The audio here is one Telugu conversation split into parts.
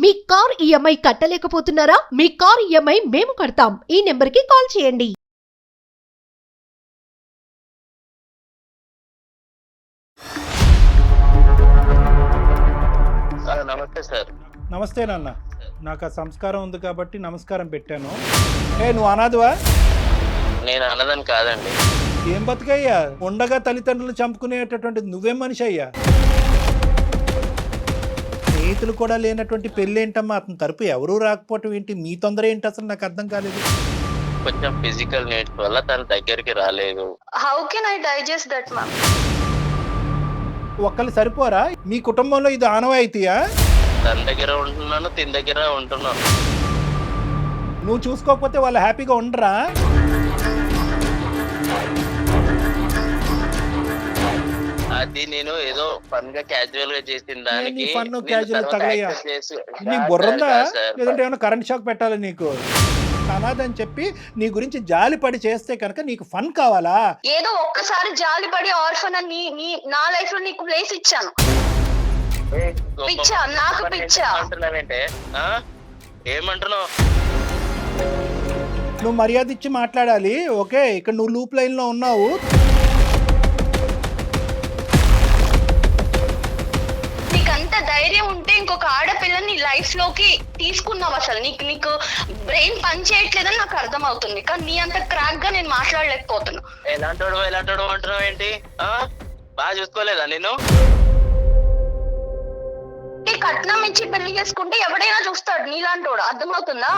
మీ కార్ ఈఎంఐ కట్టలేకపోతున్నారా? మీ కార్ ఈఎంఐ మేము కడతాం. ఈ నెంబర్కి కాల్ చేయండి. నమస్తే సార్. నమస్తే నాన్న. నాకు ఆ సంస్కారం ఉంది కాబట్టి నమస్కారం పెట్టాను. నువ్వు అనాథవా? నేను అన్నదని కాదండి. ఏం బతుకయ్యా, ఉండగా తల్లిదండ్రులు చంపుకునేటటువంటి నువ్వేం మనిషి అయ్యా? స్నేహితులు కూడా లేనటువంటి పెళ్ళి ఏంటమ్మా? అతని తరపు ఎవరూ రాకపోవటం ఏంటి? మీ తొందర ఏంటి అసలు? నాకు అర్థం కాలేదు. కొంచెం ఫిజికల్ నీడ్స్ వల్ల తన దగ్గరికి రాలేదు. How can I digest that, ma'am? ఒక్కళ్ళు సరిపోరా? మీ కుటుంబంలో ఇది ఆనవాయితీయా? తన దగ్గర ఉంటున్నాను, తిన దగ్గర ఉంటున్నాను. నువ్వు చూసుకోకపోతే వాళ్ళు హ్యాపీగా ఉండరా? అది నేను ఏదో ఫన్ గా క్యాజువల్ గా చేసిన దానికి ఫన్ క్యాజువల్ తగలయ్యా. నీకు బుర్రందా? లేదంటే ఏమైనా కరెంట్ షాక్ పెట్టాలి నీకు? అనాథని చెప్పి నీ గురించి జాలి పడి చేస్తే కనుక నీకు ఫన్ కావాలా? ఏదో ఒక్కసారి జాలిపడి ఆర్ఫన్ అని నా లైఫ్ లో నీకు ప్లేస్ ఇచ్చాను. పిచ్చా, నాకు పిచ్చా. అంటున్నావేంటే? ఏమంటున్నావు? నువ్వు మర్యాద ఇచ్చి మాట్లాడాలి. ఓకే, ఇక్కడ నువ్వు లూప్ లైన్ లో ఉన్నావు. నీకంత ధైర్యం ఉంటే ఇంకొక ఆడపిల్లని లైఫ్ లోకి తీసుకున్నావు. అసలు నీకు బ్రెయిన్ పని చేయట్లేదని నాకు అర్థం అవుతుంది, కానీ నీ అంత క్రాక్ గా నేను మాట్లాడలేకపోతున్నా. ఎలాంటోడు అంటున్నావు ఏంటి? బాగా చూసుకోలేదా నేను? నీ కట్నం ఇచ్చి పెళ్లి చేసుకుంటే ఎవడైనా చూస్తాడు నీలాంటోడు, అర్థమవుతుందా?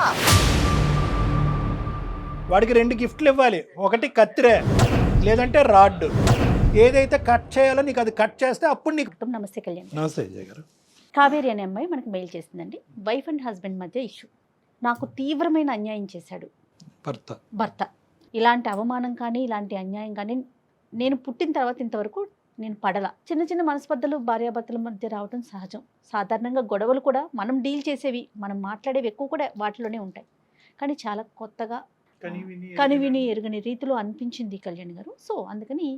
వాడికి 2 గిఫ్ట్లు ఇవ్వాలి. ఒకటి కత్తిరే, లేదంటే రాడ్. ఏదైతే కట్ చేయాలో నీకు అది కట్ చేస్తే అప్పుడు నీకు. నమస్తే కళ్యాణ్. నమస్తే విజయ్ గారు. కావేరి అనే అమ్మాయి మనకు మెయిల్ చేసిందండి. వైఫ్ అండ్ హస్బెండ్ మధ్య ఇష్యూ. నాకు తీవ్రమైన అన్యాయం చేశాడు భర్త. ఇలాంటి అవమానం కానీ ఇలాంటి అన్యాయం కానీ నేను పుట్టిన తర్వాత ఇంతవరకు నేను పడలా. చిన్న చిన్న మనస్పర్ధలు భార్యాభర్తల మధ్య రావడం సహజం. సాధారణంగా గొడవలు కూడా మనం డీల్ చేసేవి, మనం మాట్లాడేవి ఎక్కువ కూడా వాటిలోనే ఉంటాయి. కానీ చాలా కొత్తగా కనివిని ఎరుగని రీతిలో అనిపించింది కళ్యాణ్ గారు. సో అందుకని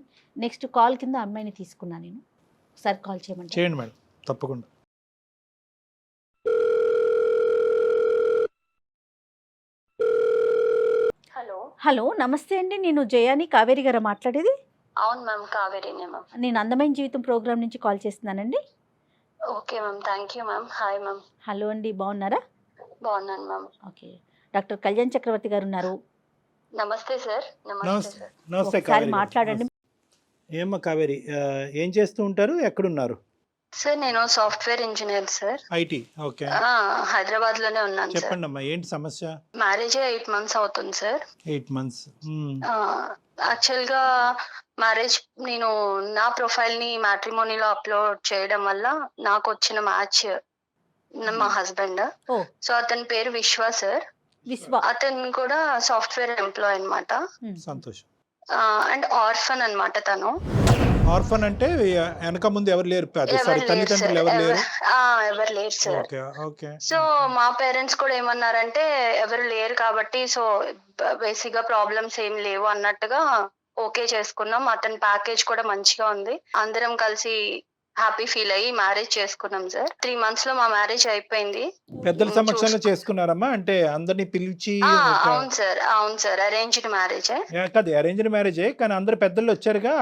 నెక్స్ట్ కాల్ కింద అమ్మాయిని తీసుకున్నాను నేను. ఒకసారి కాల్ చేయండి మేడం, తప్పకుండా. హలో, నమస్తే అండి. నేను జయాని, కావేరి గారు మాట్లాడేది. అవును మ్యామ్, కావేరీనే మ్యామ్. నేను అందమైన జీవితం ప్రోగ్రామ్ నుంచి కాల్ చేస్తున్నానండి. Okay ma'am, thank you ma'am. Hi ma'am. Hello అండి, బాగున్నారా? బాగున్నాను మ్యామ్. ఓకే, డాక్టర్ కళ్యాణ్ చక్రవర్తి గారు ఉన్నారు. నమస్తే సార్. నమస్తే సార్. నమస్తే ఒకసారి కావేరి. మాట్లాడండి. ఏమ్మా కావేరి, ఏం చేస్తూ ఉంటారు? ఎక్కడున్నారు? సార్ నేను software engineer sir. IT. Okay, Hyderabad లోనే ఉన్నాను సార్. చెప్పండి అమ్మా, ఏంటి సమస్య? మ్యారేజ్ 8 months అవుతుంది సార్. 8 months. యాక్చువల్ గా మ్యారేజ్ నేను నా ప్రొఫైల్ ని మ్యాట్రిమోనీలో అప్లోడ్ చేయడం వల్ల నాకు వచ్చిన మ్యాచ్ మా హస్బెండ్. సో అతని పేరు విశ్వ సార్. అతను కూడా సాఫ్ట్వేర్ ఎంప్లాయ్ అన్నమాట. సంతోషం. అండ్ ఆర్ఫన్ అన్నమాట తను. ఆర్ఫన్ అంటే వెనక ముందు ఎవరు లేరు? తల్లిదండ్రులు ఎవరు లేరు? ఎవరు లేరు సార్. ఓకే. సో మా పేరెంట్స్ కూడా ఏమన్నారంటే ఎవరు లేరు కాబట్టి సో బేసిక్ గా ప్రాబ్లమ్స్ ఏం లేవు అన్నట్టుగా ఓకే చేసుకున్నాం. అతని ప్యాకేజ్ కూడా మంచిగా ఉంది. అందరం కలిసి హ్యాపీ ఫీల్ అయ్యి మ్యారేజ్ చేసుకున్నాం సార్. 3 months లో మా మ్యారేజ్ అయిపోయింది. పెద్దల సమక్షంలో చేసుకున్నారమ్మా? అంటే అందరినీ పిలిచి? అవును సార్, అవును సార్. Arranged marriage. కాదు, అరేంజ్డ్ మ్యారేజే, కానీ అందరు పెద్దలు వచ్చారుగా?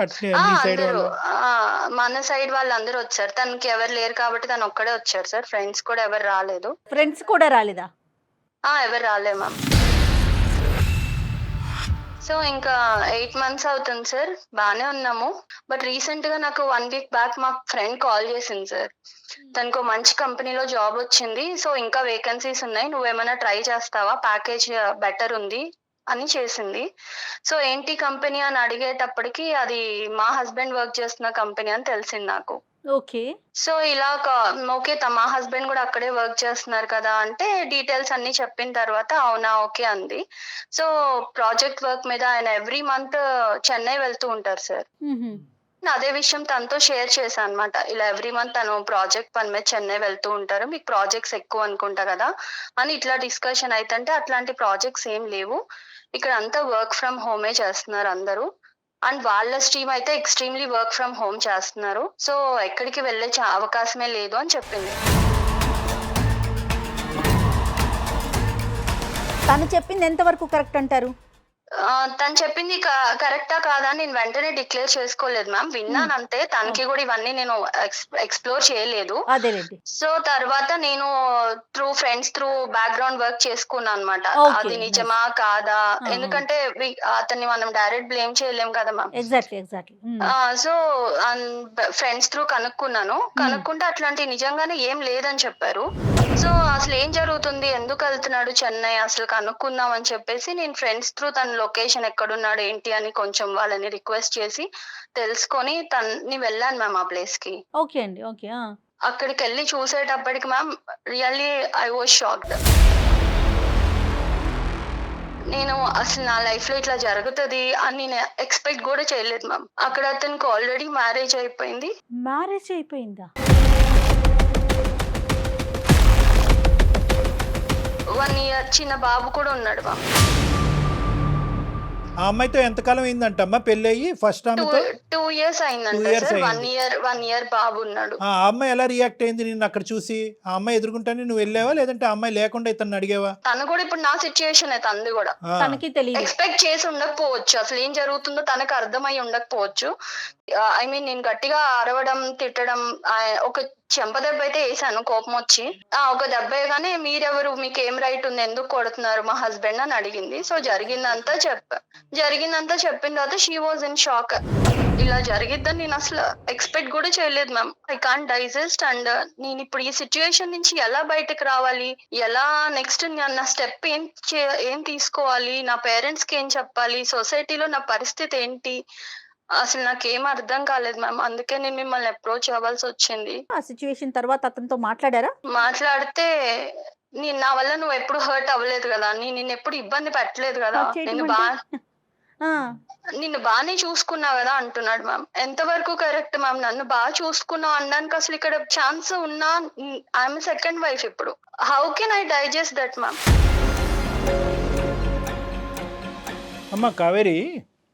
మన సైడ్ వాళ్ళందరూ వచ్చారు. తనకి ఎవరు లేరు కాబట్టి తను ఒక్కడే వచ్చారు సార్. ఫ్రెండ్స్ కూడా ఎవరు రాలేదు. ఫ్రెండ్స్ కూడా రాలేదా? ఎవరు రాలేదు మ్యామ్. సో ఇంకా 8 months అవుతుంది సార్. బానే ఉన్నాము. బట్ రీసెంట్ గా నాకు 1 week బ్యాక్ మా ఫ్రెండ్ కాల్ చేసింది సార్. తనకు మంచి కంపెనీలో జాబ్ వచ్చింది. సో ఇంకా వేకెన్సీస్ ఉన్నాయి, నువ్వేమైనా ట్రై చేస్తావా, ప్యాకేజ్ బెటర్ ఉంది అని చేసింది. సో ఏంటి కంపెనీ అని అడిగేటప్పటికి అది మా హస్బెండ్ వర్క్ చేస్తున్న కంపెనీ అని తెలిసింది నాకు. ఓకే. సో ఇలా ఓకే, మా హస్బెండ్ కూడా అక్కడే వర్క్ చేస్తున్నారు కదా అంటే డీటెయిల్స్ అన్ని చెప్పిన తర్వాత అవునా ఓకే అంది. సో ప్రాజెక్ట్ వర్క్ మీద ఆయన ఎవ్రీ మంత్ చెన్నై వెళ్తూ ఉంటారు సార్. అదే విషయం తనతో షేర్ చేశాను అనమాట. ఇలా ఎవ్రీ మంత్ తను ప్రాజెక్ట్ పని మీద చెన్నై వెళ్తూ ఉంటారు, మీకు ప్రాజెక్ట్స్ ఎక్కువ అనుకుంటా కదా అని ఇట్లా డిస్కషన్ అయితే అట్లాంటి ప్రాజెక్ట్స్ ఏం లేవు, ఇక్కడ అంతా వర్క్ ఫ్రమ్ హోమే చేస్తున్నారు అందరూ. అండ్ వాళ్ళ స్ట్రీమ్ అయితే ఎక్స్ట్రీమ్లీ వర్క్ ఫ్రమ్ హోమ్ చేస్తున్నారు. సో ఎక్కడికి వెళ్ళే అవకాశమే లేదు అని చెప్పింది. తను చెప్పింది ఎంతవరకు కరెక్ట్ అంటారు? తను చెప్పింది కరెక్టా కాదా అని నేను వెంటనే డిక్లేర్ చేసుకోలేదు మ్యామ్. విన్నాను అంతే. తనకి కూడా ఇవన్నీ నేను ఎక్స్ప్లోర్ చేయలేదు. అదేలేండి. సో తర్వాత నేను ఫ్రెండ్స్ త్రూ బ్యాక్గ్రౌండ్ వర్క్ చేసుకున్నాను అనమాట. Okay, అది నిజమా కాదా, ఎందుకంటే అతన్ని మనం డైరెక్ట్ బ్లేమ్ చేయలేం కదా ma'am. Exactly. So friends through కనుక్కుంటే అట్లాంటి నిజంగానే ఏం లేదని చెప్పారు. సో అసలు ఏం జరుగుతుంది, ఎందుకు వెళ్తున్నాడు చెన్నై, అసలు కనుక్కుందాం అని చెప్పేసి నేను ఫ్రెండ్స్ త్రూ తన లొకేషన్ ఎక్కడున్నాడు ఏంటి అని కొంచెం వాళ్ళని రిక్వెస్ట్ చేసి తెలుసుకొని తన్ని వెళ్ళాను మ్యామ్ ఆ ప్లేస్ కి. ఓకే అండి. ఓకే. అక్కడికి వెళ్ళి చూసేటప్పటికి ma'am really I was shocked. నేను అసలు నా లైఫ్ లో ఇట్లా జరుగుతుంది అని నేను ఎక్స్పెక్ట్ కూడా చేయలేదు మ్యామ్. అక్కడ అతనికి ఆల్రెడీ మ్యారేజ్ అయిపోయింది. మ్యారేజ్ అయిపోయిందా? 1 year చిన్న బాబు కూడా ఉన్నాడు మ్యామ్. ఆ అమ్మాయితో ఎంతకాలం అయిందంటమ్మా పెళ్ళి అయ్యి? ఫస్ట్ ఆమెతో 2 years అయిందంట 2 years సార్. అయింది. 1 year బాబు ఉన్నాడు. ఆ అమ్మాయి ఎలా రియాక్ట్ అయింది నిన్ను అక్కడ చూసి? ఆ అమ్మాయి ఎదుర్కొంటానే నువ్వు వెళ్ళావా, లేదంటే ఆ అమ్మాయి లేకుండా ఇతను అడిగావా? తను కూడా ఇప్పుడు నా సిచ్యుయేషన్ తంది కూడా తనకి తెలియదు. ఎక్స్పెక్ట్ చేసి ఉండకపోవచ్చు, అసలు ఏం జరుగుతుందో తనకు అర్థమై ఉండకపోవచ్చు. ఐ మీన్ నేను గట్టిగా అరవడం తిట్టడం ఒక చెంప దెబ్బ అయితే వేసాను కోపం వచ్చి. ఒక దెబ్బ వేయగానే మీరెవరు, మీకు ఏం రైట్ ఉంది, ఎందుకు కొడుతున్నారు మా హస్బెండ్ అని అడిగింది. సో జరిగిందంతా చెప్పిన తర్వాత షీ వాజ్ ఇన్ షాక్. ఇలా జరిగిద్దని నేను అసలు ఎక్స్పెక్ట్ కూడా చేయలేదు ma'am. I can't digest. And నేను ఇప్పుడు ఈ సిచ్యువేషన్ నుంచి ఎలా బయటకు రావాలి, ఎలా నెక్స్ట్ నా స్టెప్ ఏం తీసుకోవాలి, నా పేరెంట్స్ కి ఏం చెప్పాలి, సొసైటీలో నా పరిస్థితి ఏంటి, అసలు నాకేం అర్థం కాలేదు మ్యామ్. అందుకే నేను మిమ్మల్ని అప్రోచ్ అవ్వాల్సి వచ్చింది. ఆ సిచ్యువేషన్ తర్వాత అతనితో మాట్లాడారా? మాట్లాడితే నా వల్ల నువ్వు ఎప్పుడు హర్ట్ అవ్వలేదు కదా, నేను ఎప్పుడు ఇబ్బంది పెట్టలేదు కదా, నిన్ను బాగానే చూసుకున్నా కదా అంటున్నాడు మ్యామ్. ఎంతవరకు కరెక్ట్ మ్యామ్? నన్ను బాగా చూసుకున్నావు అనడానికి అసలు ఇక్కడ ఛాన్స్ ఉన్నా ఐఎమ్ సెకండ్ వైఫ్. ఇప్పుడు how can I digest that ma'am? అమ్మా కావేరి,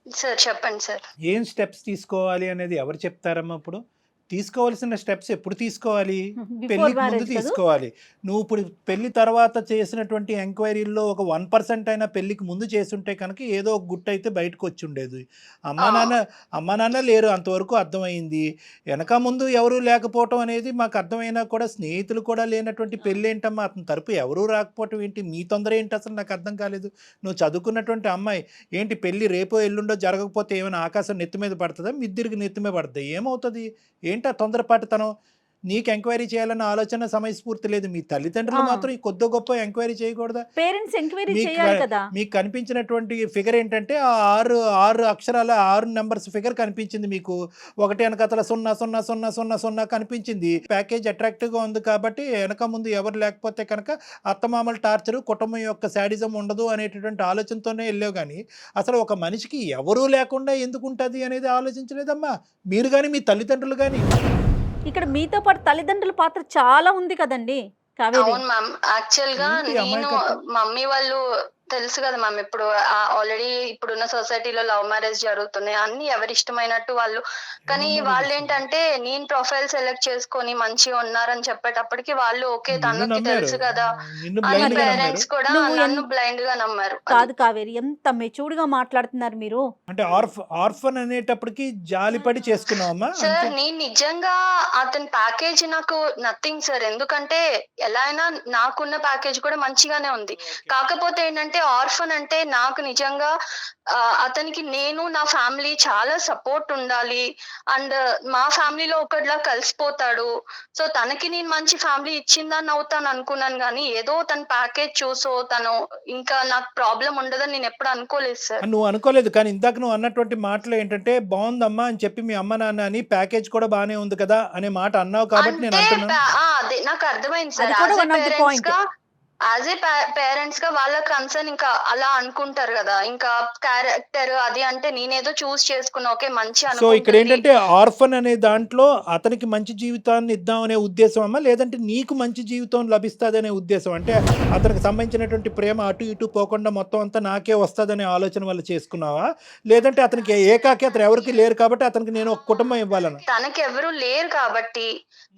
సార్ చెప్పండి సార్. ఏం స్టెప్స్ తీసుకోవాలి అనేది ఎవరు చెప్తారమ్మా? ఇప్పుడు తీసుకోవాల్సిన స్టెప్స్ ఎప్పుడు తీసుకోవాలి? పెళ్లికి ముందు తీసుకోవాలి. నువ్వు ఇప్పుడు పెళ్లి తర్వాత చేసినటువంటి ఎంక్వైరీల్లో ఒక 1% అయినా పెళ్లికి ముందు చేసుంటే కనుక ఏదో ఒక గుట్టు అయితే బయటకు వచ్చి ఉండేది. అమ్మా నాన్న లేరు అంతవరకు అర్థమైంది. వెనక ముందు ఎవరు లేకపోవటం అనేది మాకు అర్థమైనా కూడా స్నేహితులు కూడా లేనటువంటి పెళ్ళి ఏంటమ్మా? అతని తరపు ఎవరూ రాకపోవటం ఏంటి? మీ తొందర ఏంటి అసలు నాకు అర్థం కాలేదు. నువ్వు చదువుకున్నటువంటి అమ్మాయి ఏంటి, పెళ్లి రేపో ఎల్లుండో జరగకపోతే ఏమైనా ఆకాశం నెత్తి మీద పడుతుందా, మిద్దిరికి నెత్తి మీద పడుతుంది? ఏమవుతుంది ఏంటి ఆ తొందరపాటుతనం? నీకు ఎంక్వైరీ చేయాలన్న ఆలోచన సమయస్ఫూర్తి లేదు. మీ తల్లిదండ్రులు మాత్రం కొద్ది గొప్ప ఎంక్వైరీ చేయకూడదా? పేరెంట్స్ ఎంక్వైరీ చేయాలి కదా. మీకు కనిపించినటువంటి ఫిగర్ ఏంటంటే ఆ 6 అక్షరాల 6 నెంబర్స్ ఫిగర్ కనిపించింది మీకు. ఒకటి వెనకతల 00000 కనిపించింది. ప్యాకేజ్ అట్రాక్టివ్ గా ఉంది కాబట్టి వెనక ముందు ఎవరు లేకపోతే కనుక అత్తమామల టార్చర్, కుటుంబం యొక్క శాడిజం ఉండదు అనేటటువంటి ఆలోచనతోనే వెళ్ళావు. కానీ అసలు ఒక మనిషికి ఎవరూ లేకుండా ఎందుకు ఉంటుంది అనేది ఆలోచించలేదమ్మా మీరు కానీ మీ తల్లిదండ్రులు కానీ. ఇక్కడ మీతో పాటు తల్లిదండ్రుల పాత్ర చాలా ఉంది కదండి కావేరి. అవును మ్యామ్. యాక్చువల్ గా నేను మమ్మీ వాళ్ళు తెలుసు కదా మ్యామ్, ఇప్పుడు ఆల్రెడీ ఇప్పుడున్న సొసైటీలో లవ్ మ్యారేజ్ జరుగుతున్నాయి, అన్ని ఎవరి ఇష్టమైనట్టు వాళ్ళు. కానీ వాళ్ళు ఏంటంటే నేను ప్రొఫైల్ సెలెక్ట్ చేసుకొని మంచిగా ఉన్నారని చెప్పేటప్పటికి వాళ్ళు ఓకే తనకి తెలుసు కదా అని పేరెంట్స్ కూడా నన్ను బ్లైండ్ గా నమ్మారు. కాదు కావేరి, ఎంత మెచ్యూర్డ్ గా మాట్లాడుతున్నారు మీరు. అంటే ఆర్ఫన్ అనేటప్పటికి జాలిపడి చేసుకున్నావమ్మా? సార్ నేను నిజంగా అతని ప్యాకేజ్ నాకు నథింగ్ సార్. ఎందుకంటే ఎలా అయినా నాకున్న ప్యాకేజ్ కూడా మంచిగానే ఉంది. కాకపోతే ఏంటంటే ఆర్ఫన్ అంటే నాకు నిజంగా అతనికి నేను నా ఫ్యామిలీ చాలా సపోర్ట్ ఉండాలి. అండ్ మా ఫ్యామిలీలో ఒకటిలా కలిసిపోతాడు. సో తనకి నేను మంచి ఫ్యామిలీ ఇచ్చిందని అవుతాను అనుకున్నాను. కానీ ఏదో తన ప్యాకేజ్ చూసో తను ఇంకా నాకు ప్రాబ్లం ఉండదని నేను ఎప్పుడు అనుకోలేదు సార్. నువ్వు అనుకోలేదు, కానీ ఇందాక నువ్వు అన్నటువంటి మాటలు ఏంటంటే బాగుందమ్మా అని చెప్పి మీ అమ్మ నాన్న అని ప్యాకేజ్ కూడా బానే ఉంది కదా అనే మాట అన్నావు కాబట్టి నేను అదే నాకు అర్థమైంది సార్. యాజ్ ఏ పేరెంట్స్ గా వాళ్ళ కన్సర్న్ ఇంకా అలా అనుకుంటారు కదా, ఇంకా క్యారెక్టర్ అది అంటే నేనేదో చూస్ చేసుకున్నా ఓకే మంచి. సో ఇక్కడ ఏంటంటే ఆర్ఫన్ అనే దాంట్లో అతనికి మంచి జీవితాన్ని ఇద్దాం అనే ఉద్దేశం అమ్మా, లేదంటే నీకు మంచి జీవితం లభిస్తుంది అనే ఉద్దేశం? అంటే అతనికి సంబంధించినటువంటి ప్రేమ అటు ఇటు పోకుండా మొత్తం అంతా నాకే వస్తుందనే ఆలోచన వల్ల చేసుకున్నావా, లేదంటే అతనికి ఏకాకి అతను ఎవరికి లేరు కాబట్టి అతనికి నేను ఒక కుటుంబం ఇవ్వాలని? తనకి ఎవరు లేరు కాబట్టి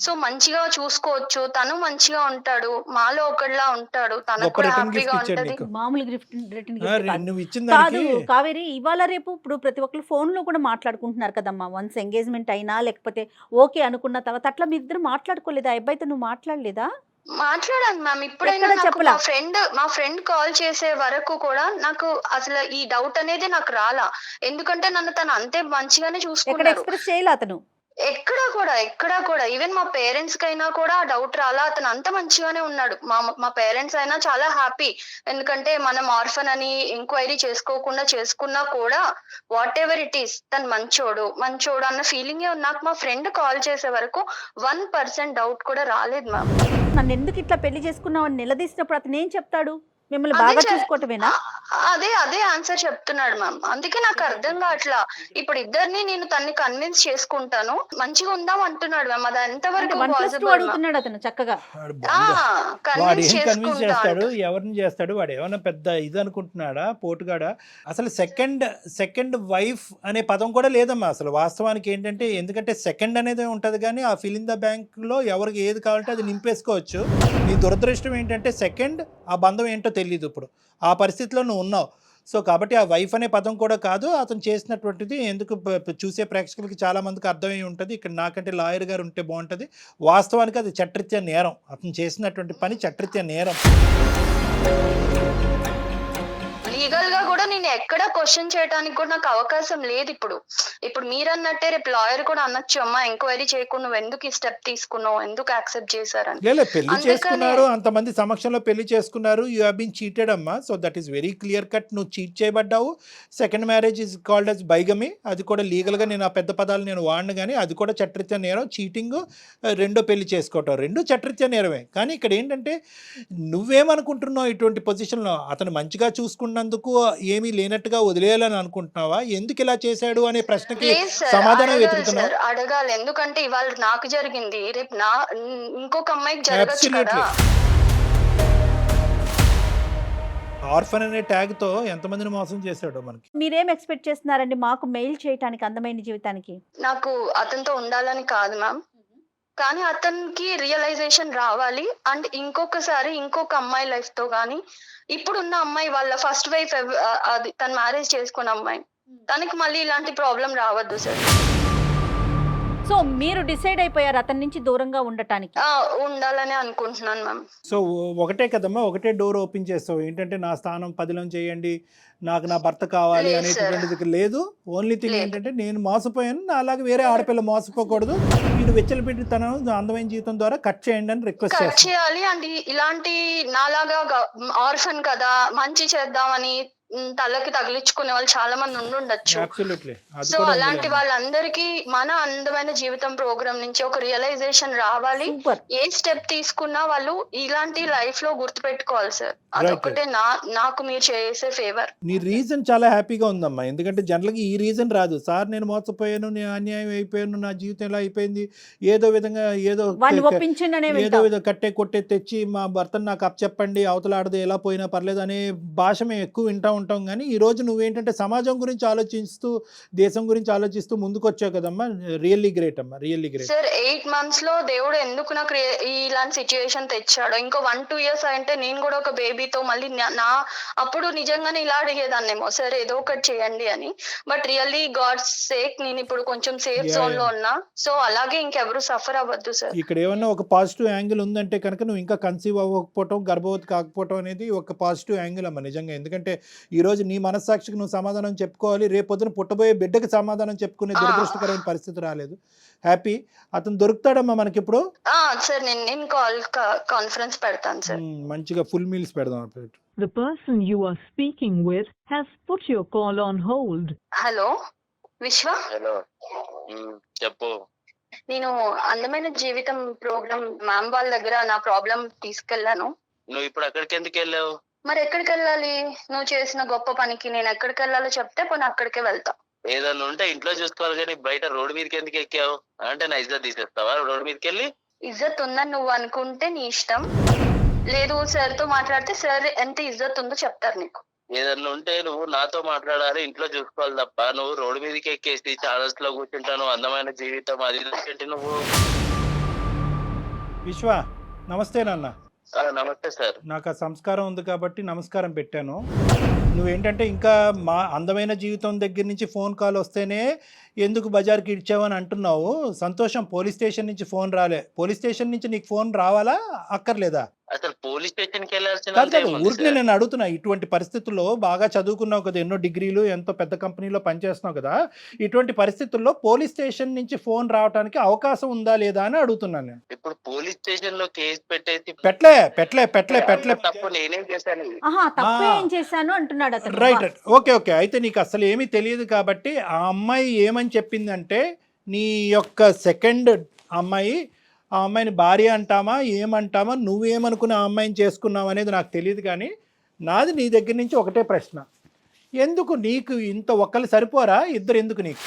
సో మంచిగా చూసుకోవచ్చు, తను మంచిగా ఉంటాడు, మాలో ఒకటిలా ఉంటాడు. ఉంటాడు, తనకు గొప్ప కూడా రిటర్న్ హ్యాపీగా గిఫ్ట్ ఇచ్చాడు ఉంటది. నీకు. మామూలు రిటర్న్ గిఫ్ట్ కాదు. నువ్వు ఇచ్చిన కాదు దానికి కావేరి, ఇవాళ రేపు ఇప్పుడు ప్రతి ఒక్కరు ఫోన్ లో కూడా మాట్లాడుకుంటున్నారు కదమ్మా. వన్స్ ఎంగేజ్మెంట్ అయినా లేకపోతే ఓకే అనుకున్న తర్వాత అట్లా మీ ఇద్దరు మాట్లాడుకోలేదా? ఆ అబ్బాయితో నువ్వు మాట్లాడలేదా? మాట్లాడాను మ్యామ్. ఇప్పుడైనా ఎక్కడ నాకు చెప్పలా? మా ఫ్రెండ్ కాల్ చేసే వరకు కూడా నాకు అసలు ఈ డౌట్ అనేది నాకు రాలా. ఎందుకంటే నన్ను తను అంతే మంచిగానే ఎక్కడ చూసుకున్నాడు. ఎక్స్ప్రెస్ చేయలే అతను? ఎక్కడా కూడా ఈవెన్ మా పేరెంట్స్ కైనా కూడా డౌట్ రాలా. అతను అంత మంచిగానే ఉన్నాడు. మా పేరెంట్స్ అయినా చాలా హ్యాపీ. ఎందుకంటే మనం ఆర్ఫన్ అని ఎంక్వైరీ చేసుకున్నా కూడా వాట్ ఎవర్ ఇట్ ఈస్ తను మంచోడు అన్న ఫీలింగే ఉంది. నాకు మా ఫ్రెండ్ కాల్ చేసే వరకు 1% డౌట్ కూడా రాలేదు మ్యామ్. నన్ను ఎందుకు ఇట్లా పెళ్లి చేసుకున్నావు అని నిలదీసినప్పుడు అతను ఏం చెప్తాడు? మిమ్మల్ని అదే బాగా చె- చూసుకోవటమేనా? అదే ఆన్సర్ చెప్తున్నాడు మ్యామ్. అందుకే నాకు అర్థం కావట్లా. ఇప్పుడు ఇద్దరిని నేను తన్ని కన్విన్స్ చేసుకుంటాను, మంచిగా ఉందాం అంటున్నాడు మ్యామ్. అది అంటే ఎంతవరకు 1+2 పాసిబుల్? అడుగుతున్నాడు అతను చక్కగా. వాడు వాడు కన్విన్స్ ఏం కన్విన్స్ చేసుకుంటా చేస్తాడు, ఎవరిని చేస్తాడు? వాడు ఏమైనా పెద్ద ఇది అనుకుంటున్నాడా, పోటుగాడా? అసలు సెకండ్ వైఫ్ అనే పదం కూడా లేదమ్మా అసలు వాస్తవానికి. ఏంటంటే ఎందుకంటే సెకండ్ అనేది ఉంటుంది, కానీ ఆ ఫిల్ ఇన్ ద బ్యాంక్లో ఎవరికి ఏది కావాలంటే అది నింపేసుకోవచ్చు. నీ దురదృష్టం ఏంటంటే సెకండ్ ఆ బంధం ఏంటో తెలియదు. ఇప్పుడు ఆ పరిస్థితిలో నువ్వు ఉన్నావు. సో కాబట్టి ఆ వైఫ్ అనే పదం కూడా కాదు అతను చేసినటువంటిది. ఎందుకు చూసే ప్రేక్షకులకి చాలా మందికి అర్థమై ఉంటుంది. ఇక్కడ నాకంటే లాయర్ గారు ఉంటే బాగుంటుంది. వాస్తవానికి అది చట్టరీత్యా నేరం. అతను చేసినటువంటి పని చట్టరీత్యా నేరం. లీగల్ గా కూడా నేను ఎక్కడ క్వశ్చన్ చేయడానికి కూడా నాకు అవకాశం లేదు. ఇప్పుడు మీరు అన్నట్టే రేపు లాయర్ కూడా అనొచ్చు, అమ్మా ఎంక్వైరీ చేయకుండా నువ్వు ఎందుకు ఈ స్టెప్ తీసుకున్నావు, ఎందుకు యాక్సెప్ట్ చేశారని. లేదు, పెళ్లి అందుకని- చేసుకున్నారు, అంతమంది సమక్షంలో పెళ్లి చేసుకున్నారు. యూ హావ్ బీన్ చీటెడ్ అమ్మా. So that is very clear cut. నువ్వు చీట్ చేయబడ్డావు. Second marriage is called as bigamy. అది కూడా లీగల్గా నేను ఆ పెద్ద పదాలు నేను వాడిను, కానీ అది కూడా చట్టరీత్యా నేరం. చీటింగ్, రెండో పెళ్లి చేసుకోవటం, రెండు చట్టరీత్యా నేరమే. కానీ ఇక్కడ ఏంటంటే నువ్వేమనుకుంటున్నావు, ఇటువంటి పొజిషన్లో అతను మంచిగా చూసుకున్నందుకు ఏమీ లేనట్టుగా వదిలేయాలని అనుకుంటున్నావా? ఎందుకు ఇలా చేశాడు అనే ప్రశ్నకి లేదు సార్, సమాధానం అడగాలి వెతుకుతున్నావు. సార్, అడగాలి. ఎందుకంటే ఇవాళ నాకు జరిగింది, రేపు ఇంకొక అమ్మాయికి జరగచ్చు కదా. ఆర్ఫన్ అనే ట్యాగ్ తో ఎంతమందిని మోసం చేశాడో మనకి. మీరేం ఎక్స్పెక్ట్ చేస్తున్నారండి మాకు మెయిల్ చేయడానికి అందమైన జీవితానికి? నాకు అతనితో ఉండాలని కాదు మ్యామ్, కానీ అతనికి రియలైజేషన్ రావాలి. అండ్ ఇంకొకసారి ఇంకొక అమ్మాయి లైఫ్ తో గానీ, ఇప్పుడున్న అమ్మాయి వాళ్ళ ఫస్ట్ వైఫ్ అది తను మ్యారేజ్ చేసుకున్న అమ్మాయి, తనకి మళ్ళీ ఇలాంటి ప్రాబ్లం రావద్దు సార్. సో మీరు డిసైడ్ అయిపోయారు అతని నుంచి దూరంగా ఉండటానికి? ఉండాలని అనుకుంటున్నాను మ్యామ్. సో ఒకటే కదమ్మా, ఒకటే డోర్ ఓపెన్ చేస్తావు. ఏంటంటే నా స్థానం 10లో చేయండి, నాకు నా భర్త కావాలి లేదు అనేటువంటిది లేదు. ఓన్లీ థింగ్ లేదు. ఏంటంటే నేను మోసపోయాను, నా అలాగే వేరే ఆడపిల్ల మోసపోకూడదు. వీడు వెచ్చలపెట్టి తన అందమైన జీవితం ద్వారా కట్ చేయండి అని రిక్వెస్ట్ కట్ చేస్తాను. చేయాలి. అండ్ ఇలాంటి నాలాగా ఆర్ఫన్ కదా, మంచి చేద్దామని తలకి తగిలించుకునే వాళ్ళు చాలా మంది ఉండుండొచ్చు. అబ్సల్యూట్లీ. అది సో కూడా అలాంటి ఉంది. వాళ్ళందరికీ మన అందమైన జీవితం ప్రోగ్రామ్ నుంచి ఒక రియలైజేషన్ రావాలి. సూపర్. ఏ స్టెప్ తీసుకున్నా వాళ్ళు ఇలాంటి లైఫ్ లో గుర్తు పెట్టుకోవాలి సార్. అదొకటే నాకు మీరు చేసే ఫేవర్. నీ రీజన్ చాలా హ్యాపీగా ఉందమ్మా. ఎందుకంటే జనరల్గా ఈ రీజన్ రాదు. సార్ నేను మోసపోయాను, నేను అన్యాయం అయిపోయాను, నా జీవితం ఇలా అయిపోయింది, ఏదో విధంగా ఏదో వాడిని ఒప్పించండి అనే ఏదో విధంగా కట్టే కొట్టే తెచ్చి మా భర్తను నాకు అప్పచెప్పండి, అవతల ఆడదు ఎలా పోయినా పర్లేదు అనే భాష మేము ఎక్కువ వింటూ ఉంటాం. కానీ ఈ రోజు నువ్వేంటంటే సమాజం గురించి ఆలోచిస్తూ, దేశం గురించి ఆలోచిస్తూ ముందుకు వచ్చావు కదమ్మా. రియల్లీ గ్రేట్ అమ్మా, రియల్లీ గ్రేట్. సార్ 8 months లో దేవుడు ఎందుకు నాకు ఇలాంటి సిచ్యుయేషన్ తెచ్చాడు. ఇంకో 1-2 years అంటే నేను కూడా ఒక బేబీతో మళ్ళీ అప్పుడు నిజంగానే ఇలా అడిగేదాన్నేమో, సార్ ఏదో ఒకటి చేయండి అని. బట్ రియల్లీ గాడ్స్ సేక్ నేను ఇప్పుడు కొంచెం సేఫ్ జోన్ లో ఉన్నా. సో అలాగే ఇంకెవరు సఫర్ అవ్వద్దు సార్. ఇక్కడ ఏమన్నా ఒక పాజిటివ్ యాంగిల్ ఉందంటే కనుక నువ్వు ఇంకా కన్సీవ్ అవ్వకపోవటం, గర్భవతి కాకపోవటం అనేది ఒక పాజిటివ్ యాంగిల్ అమ్మా నిజంగా. ఎందుకంటే ఈ రోజు నీ మనస్సాక్షికి నువ్వు సమాధానం చెప్పుకోవాలి. రేపొద్దున పుట్టబోయే బిడ్డకి సమాధానం చెప్పుకునే దురదృష్టకరమైన పరిస్థితి రాలేదు. హ్యాపీ. అతను దొరుకుతాడమ్మా మనకి ఇప్పుడు. సార్ నేను కాన్ఫరెన్స్ పెడతాను సార్. మంచిగా ఫుల్ మీల్స్ పెడదాం. The person you are speaking with has put your call on hold. Hello విశ్వ, హలో, చెప్పు. నేను అందమైన జీవితం ప్రోగ్రామ్ మ్యామ్ వాళ్ళ దగ్గర నా ప్రాబ్లం తీసుకెళ్లాను. నువ్వు ఇప్పుడు అక్కడికి ఎందుకు వెళ్ళావు? మరి ఎక్కడికి వెళ్ళాలి? నువ్వు చేసిన గొప్ప పనికి నేను ఎక్కడికి వెళ్ళాలో చెప్తే పోనీ అక్కడికే వెళ్తా. ఏదన్నా ఉంటే ఇంట్లో చూసుకోవాలి, కానీ బయట రోడ్డు మీదకి ఎందుకు ఎక్కావు? అంటే నా ఇజ్జత్ తీసేస్తావా రోడ్డు మీదకి వెళ్ళి? ఇజ్జత్ ఉందని నువ్వు అనుకుంటే నీ ఇష్టం. లేదు సార్ తో మాట్లాడితే సార్ ఎంత ఇజ్జత్ ఉందో చెప్తారు నీకు. ఏదన్నా ఉంటే నువ్వు నాతో మాట్లాడాలి, ఇంట్లో చూసుకోవాలి తప్ప నువ్వు రోడ్డు మీదకి ఎక్కేసి ఛానల్స్ లో కూర్చుంటాను అందమైన జీవితం అది ఏంటి నువ్వు? విశ్వ నమస్తే నాన్న. నమస్తే సార్. నాకు ఆ సంస్కారం ఉంది కాబట్టి నమస్కారం పెట్టాను. నువ్వేంటంటే ఇంకా మా అందమైన జీవితం దగ్గర నుంచి ఫోన్ కాల్ వస్తేనే ఎందుకు బజార్కి ఇచ్చావు అని అంటున్నావు. సంతోషం, పోలీస్ స్టేషన్ నుంచి ఫోన్ రాలే. పోలీస్ స్టేషన్ నుంచి నీకు ఫోన్ రావాలా అక్కర్లేదా? అసలు పోలీస్ స్టేషన్ కి వెళ్ళాల్సిన కాదు కాదు, ఊరికి నేను అడుగుతున్నా. ఇటువంటి పరిస్థితుల్లో బాగా చదువుకున్నావు కదా, ఎన్నో డిగ్రీలు, ఎంతో పెద్ద కంపెనీలో పనిచేస్తున్నావు కదా, ఇటువంటి పరిస్థితుల్లో పోలీస్ స్టేషన్ నుంచి ఫోన్ రావడానికి అవకాశం ఉందా లేదా అని అడుగుతున్నాను నేను. ఇప్పుడు పోలీస్ స్టేషన్ లో కేసు పెట్టేసి పెట్టలే తప్పు నేనేం చేశాను? ఆహా, తప్పు ఏం చేశాను అంటున్నాడు అతను. Right, okay. అయితే నీకు అసలు ఏమీ తెలియదు కాబట్టి ఆ అమ్మాయి ఏమని చెప్పిందంటే, నీ యొక్క సెకండ్ అమ్మాయి, ఆ అమ్మాయిని భార్య అంటామా ఏమంటామా, నువ్వేమనుకుని ఆ అమ్మాయిని చేసుకున్నావు అనేది నాకు తెలియదు. కానీ నాది నీ దగ్గర నుంచి ఒకటే ప్రశ్న, ఎందుకు నీకు ఇంత ఒక్కళ్ళు సరిపోరా, ఇద్దరు ఎందుకు నీకు?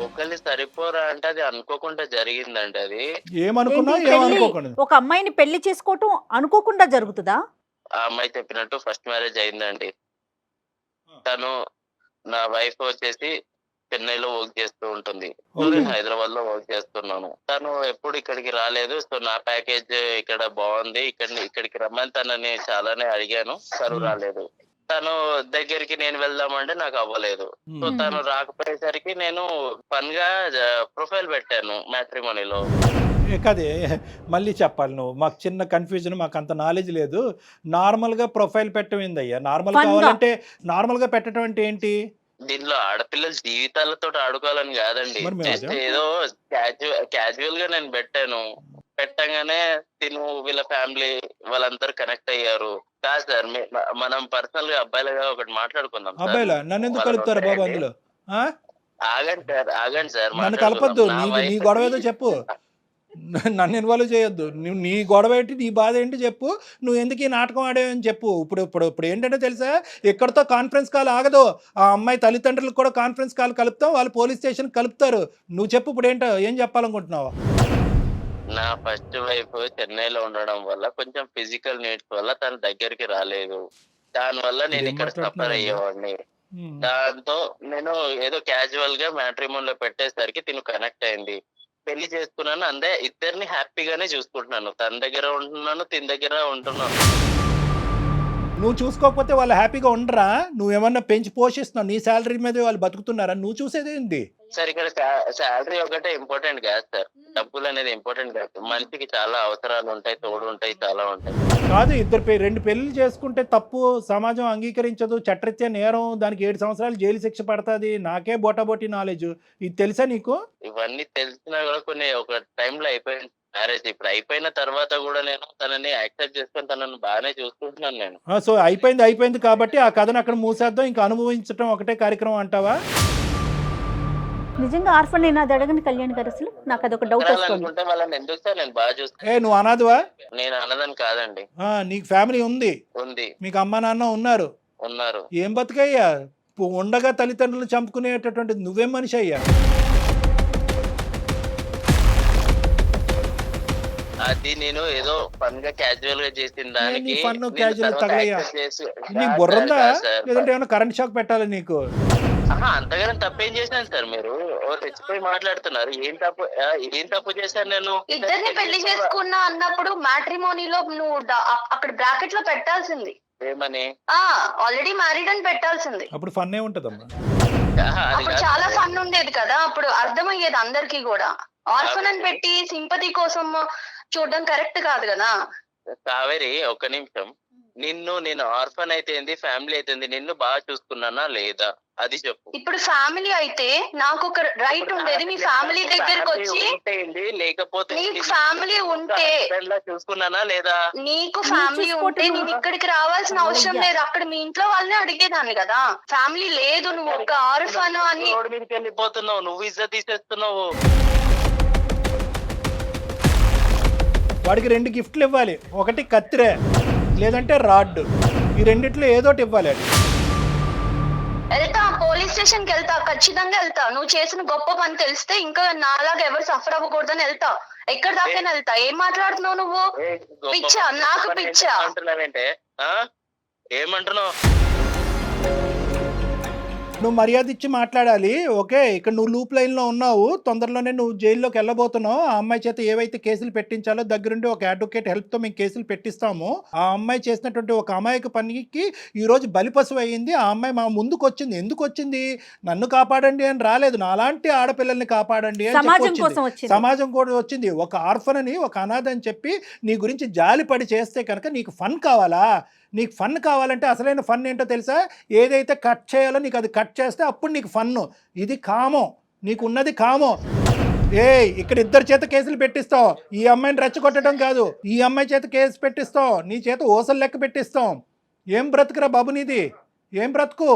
ఒకళ్ళు సరిపోరా అంటే అది అనుకోకుండా జరిగిందండి. అది ఏమనుకున్నా ఏంటి, పెళ్లి- ఏమనుకోకుండా ఒక అమ్మాయిని పెళ్లి చేసుకోవటం అనుకోకుండా జరుగుతుందా? ఆ అమ్మాయి చెప్పినట్టు ఫస్ట్ మ్యారేజ్ అయిందండి. తను నా వైఫ్ వచ్చేసి చెన్నైలో వర్క్ చేస్తూ ఉంటుంది, నేను హైదరాబాద్ లో వర్క్ చేస్తున్నాను. తను ఎప్పుడు ఇక్కడికి రాలేదు. సో నా ప్యాకేజ్ ఇక్కడ బాగుంది, ఇక్కడికి రమ్మని తనని చాలానే అడిగాను, తను రాలేదు. తను దగ్గరికి నేను వెళ్దామంటే నాకు అవ్వలేదు. సో తను రాకపోయేసరికి నేను ఫన్ గా ప్రొఫైల్ పెట్టాను మ్యాట్రిమోనీలో. కదే మళ్ళీ చెప్పాలి నువ్వు, మాకు చిన్న కన్ఫ్యూజన్, మాకు అంత నాలెడ్జ్ లేదు. నార్మల్గా ప్రొఫైల్ పెట్టమైందయ్యా, నార్మల్ Fun గా. కావాలంటే నార్మల్గా పెట్టడం అంటే ఏంటి? దీనిలో ఆడపిల్లల జీవితాలతో ఆడుకోవాలని కాదండి, మరి మేము జస్ట్ అదే. ఏదో క్యాజువల్ గా నేను పెట్టంగానే తిను వీళ్ళ ఫ్యామిలీ వాళ్ళందరూ కనెక్ట్ అయ్యారు. కాదు సార్, మనం పర్సనల్ గా అబ్బాయిలుగా ఒకటి మాట్లాడుకుందాం సార్. అబ్బాయిలా నన్ను ఎందుకు కలుపుతారు బాబు అందులో? ఆ? ఆగండి సార్ నన్ను కలపద్దు. నీ గొడవ ఏదో చెప్పు, నన్ను ఇన్వాల్వ్ చేయొద్దు. నీ గొడవ ఏంటి, నీ బాధ ఏంటి చెప్పు. నువ్వు ఎందుకు ఈ నాటకం ఆడేవని చెప్పు. ఇప్పుడు ఏంటంటే తెలుసా, ఎక్కడితో కాన్ఫరెన్స్ కాల్ ఆగదు. ఆ అమ్మాయి తల్లిదండ్రులకు కూడా కాన్ఫరెన్స్ కాల్ కలుపుతాం, వాళ్ళు పోలీస్ స్టేషన్ కలుపుతారు. నువ్వు చెప్పు ఇప్పుడు ఏంటో, ఏం చెప్పాలనుకుంటున్నావా? నా ఫస్ట్ వైఫ్ చెన్నైలో ఉండడం వల్ల కొంచెం ఫిజికల్ నీడ్స్ వల్ల తన దగ్గరికి రాలేదు. దాని వల్ల నేను ఇక్కడ సఫర్ అయ్యేవాడిని. దాంతో నేను ఏదో క్యాజువల్ గా మ్యాట్రిమోన్ లో పెట్టేసరికి తిను కనెక్ట్ అయింది. పెళ్లి చేసుకున్నాను, అందే ఇద్దరిని హ్యాపీగానే చూసుకుంటున్నాను. తన దగ్గర ఉంటున్నాను, తిన దగ్గర ఉంటున్నాను. నువ్వు చూసుకోకపోతే వాళ్ళు హ్యాపీగా ఉండరా? నువ్వేమన్నా పెంచి పోషిస్తున్నావు, నీ శాలరీ మీద వాళ్ళు బతుకుతున్నారా? నువ్వు చూసేది ఏంటి? సార్ ఇక్కడ శాలరీ ఒకటే ఇంపార్టెంట్ కాదు సార్, డబ్బులు అనేది ఇంపార్టెంట్ కాదు. మనిషికి చాలా అవసరాలు ఉంటాయి, తోడు ఉంటాయి, చాలా ఉంటాయి. కాదు, రెండు పెళ్లి చేసుకుంటే తప్పు, సమాజం అంగీకరించదు, చట్టరీత్యా నేరం, దానికి 7 సంవత్సరాలు జైలు శిక్ష పడుతుంది. నాకే బోటాబోటీ నాలెడ్జ్, ఇది తెలుసా నీకు? ఇవన్నీ తెలిసినా కూడా కొన్ని ఒక టైంలో అయిపోయింది మ్యారేజ్. ఇప్పుడు అయిపోయిన తర్వాత కూడా నేను తనని యాక్సెప్ట్ చేసుకొని తనని బాగానే చూసుకుంటున్నాను నేను. సో అయిపోయింది కాబట్టి ఆ కథను అక్కడ మూసేద్దాం, ఇంకా అనుభవించడం ఒకటే కార్యక్రమం అంటావా? నిజంగా ఆర్ఫన్ నేను అది అడగని కళ్యాణ్ గారు, అసలు నాకు అదొక డౌట్ వస్తుంది. అనుకుంటే వాళ్ళని ఎందుకు సార్ నేను బాగా చూసుకుంటాను. నువ్వు అనాథవా? నేను అన్నదని కాదండి. నీకు ఫ్యామిలీ ఉంది, ఉంది, మీకు అమ్మా నాన్న ఉన్నారు. ఏం బతుకయ్యా, ఉండగా తల్లిదండ్రులను చంపుకునేటటువంటి నువ్వేం మనిషి అయ్యా? అది నేను ఏదో ఫన్ గా క్యాజువల్ గా చేసిన దానికి ఫన్ క్యాజువల్ తగలయ్యా. నీకు బుర్రందా, లేదంటే ఏమైనా కరెంట్ షాక్ పెట్టాలి నీకు? అంతగానే తప్పేం చేశాను సార్? మీరు తెచ్చిపోయి మాట్లాడుతున్నారు. ఏం తప్పు చేశాను నేను? ఇద్దరిని పెళ్లి చేసుకున్నా అన్నప్పుడు మ్యాట్రిమోనీలో నువ్వు అక్కడ బ్రాకెట్ లో పెట్టాల్సింది ఏమని, ఆల్రెడీ మ్యారీడ్ అని పెట్టాల్సింది. అప్పుడు ఫన్ ఏ ఉంటదమ్మా. అప్పుడు చాలా ఫన్ ఉండేది కదా, అప్పుడు అర్థమయ్యేది అందరికి కూడా. ఆర్ఫన్ అని పెట్టి సింపతి కోసం చూడడం కరెక్ట్ కాదు కదా. కావేరి, ఒక్క నిమిషం. నేను ఆర్ఫన్ అయితే ఫ్యామిలీ అయితే నిన్ను బాగా చూసుకున్నానా లేదా అది చెప్పు. ఇప్పుడు ఫ్యామిలీ అయితే నాకు ఒక రైట్ ఉండేది, మీ ఫ్యామిలీ దగ్గరకు వచ్చి, లేకపోతే నీకు ఫ్యామిలీ ఉంటే చూసుకున్నానా లేదా? నీకు ఫ్యామిలీ ఉంటే నేను ఇక్కడికి రావాల్సిన అవసరం లేదు, అక్కడ మీ ఇంట్లో వాళ్ళని అడిగేదాన్ని కదా. ఫ్యామిలీ లేదు, నువ్వు ఒక ఆర్ఫన్ అని రోడ్డు మీదకి వెళ్ళిపోతున్నావు, నువ్వు ఇజ్జత్ తీసేస్తున్నావు. వాడికి 2 గిఫ్ట్లు ఇవ్వాలి, ఒకటి కత్తిరే లేదంటే రాడ్, ఈ రెండిట్లో ఏదోటి ఇవ్వాలి. వెళ్తా, పోలీస్ స్టేషన్ కి వెళ్తా, ఖచ్చితంగా వెళ్తా. నువ్వు చేసిన గొప్ప పని తెలిస్తే ఇంకా నాలాగా ఎవరు సఫర్ అవ్వకూడదని వెళ్తా. ఎక్కడ దాకా వెళ్తా. ఏం మాట్లాడుతున్నావు నువ్వు? పిచ్చా, నాకు పిచ్చా అంటున్నావంటే ఏమంటున్నావు? నువ్వు మర్యాద ఇచ్చి మాట్లాడాలి. ఓకే, ఇక్కడ నువ్వు లూప్ లైన్లో ఉన్నావు, తొందరలోనే నువ్వు జైల్లోకి వెళ్ళబోతున్నావు. ఆ అమ్మాయి చేత ఏవైతే కేసులు పెట్టించాలో దగ్గరుండి ఒక అడ్వకేట్ హెల్ప్తో మేము కేసులు పెట్టిస్తాము. ఆ అమ్మాయి చేసినటువంటి ఒక అమాయక పనికి ఈరోజు బలిపశువు అయ్యింది. ఆ అమ్మాయి మా ముందుకు వచ్చింది. ఎందుకు వచ్చింది? నన్ను కాపాడండి అని రాలేదు, నాలాంటి ఆడపిల్లల్ని కాపాడండి అని సమాజం కూడా వచ్చింది. ఒక ఆర్ఫన్ అని, ఒక అనాథ అని చెప్పి నీ గురించి జాలిపడి చేస్తే కనుక నీకు ఫన్ కావాలా? నీకు ఫన్ కావాలంటే అసలైన ఫన్ ఏంటో తెలుసా? ఏదైతే కట్ చేయాలో నీకు అది కట్ చేస్తే అప్పుడు నీకు ఫన్ను. ఇది కామం, నీకు ఉన్నది కామం. ఇక్కడ ఇద్దరు చేత కేసులు పెట్టిస్తావు. ఈ అమ్మాయిని రెచ్చగొట్టడం కాదు, ఈ అమ్మాయి చేత కేసు పెట్టిస్తావు, నీ చేత ఓసలు లెక్క పెట్టిస్తాం. ఏం బ్రతుకురా బాబు నీది? ఏం బ్రతుకు?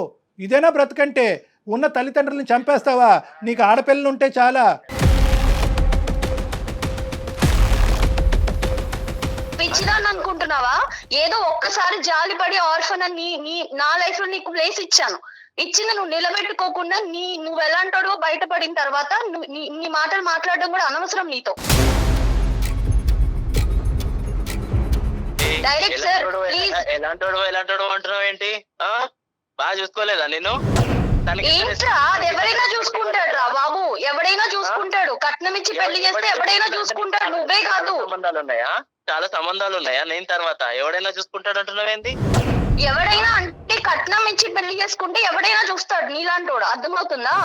ఇదేనా బ్రతుకంటే? ఉన్న తల్లిదండ్రులను చంపేస్తావా? నీకు ఆడపిల్లలు ఉంటే చాలా. పిచ్చిదాన్ని అనుకుంటున్నావా? ఏదో ఒక్కసారి జాలిపడి ఆర్ఫన్ అని నా లైఫ్ లో నీకు ప్లేస్ ఇచ్చాను. ఇచ్చింది నువ్వు నిలబెట్టుకోకుండా నువ్వు ఎలాంటాడో బయటపడిన తర్వాత నీ మాటలు మాట్లాడడం కూడా అనవసరం నీతో. డైరెక్ట్ సార్ ఎలాంటోడు అంటున్నావు ఏంటి? బాగా చూసుకోలేదా నేను? ఏంట్రా, అది ఎవరైనా చూసుకుంటాడు రా బాబు, ఎవడైనా చూసుకుంటాడు. కట్నం ఇచ్చి పెళ్లి చేస్తే ఎవడైనా చూసుకుంటాడు, నువ్వే కాదు. సంబంధాలు ఉన్నాయా? చాలా సంబంధాలు ఉన్నాయా? నేను తర్వాత ఎవడైనా చూసుకుంటాడు అంటున్నావేంటి? ఎవడైనా అంటే కట్నం ఇచ్చి పెళ్లి చేసుకుంటే ఎవడైనా చూస్తాడు నీలాంటోడు, అర్థమవుతుందా?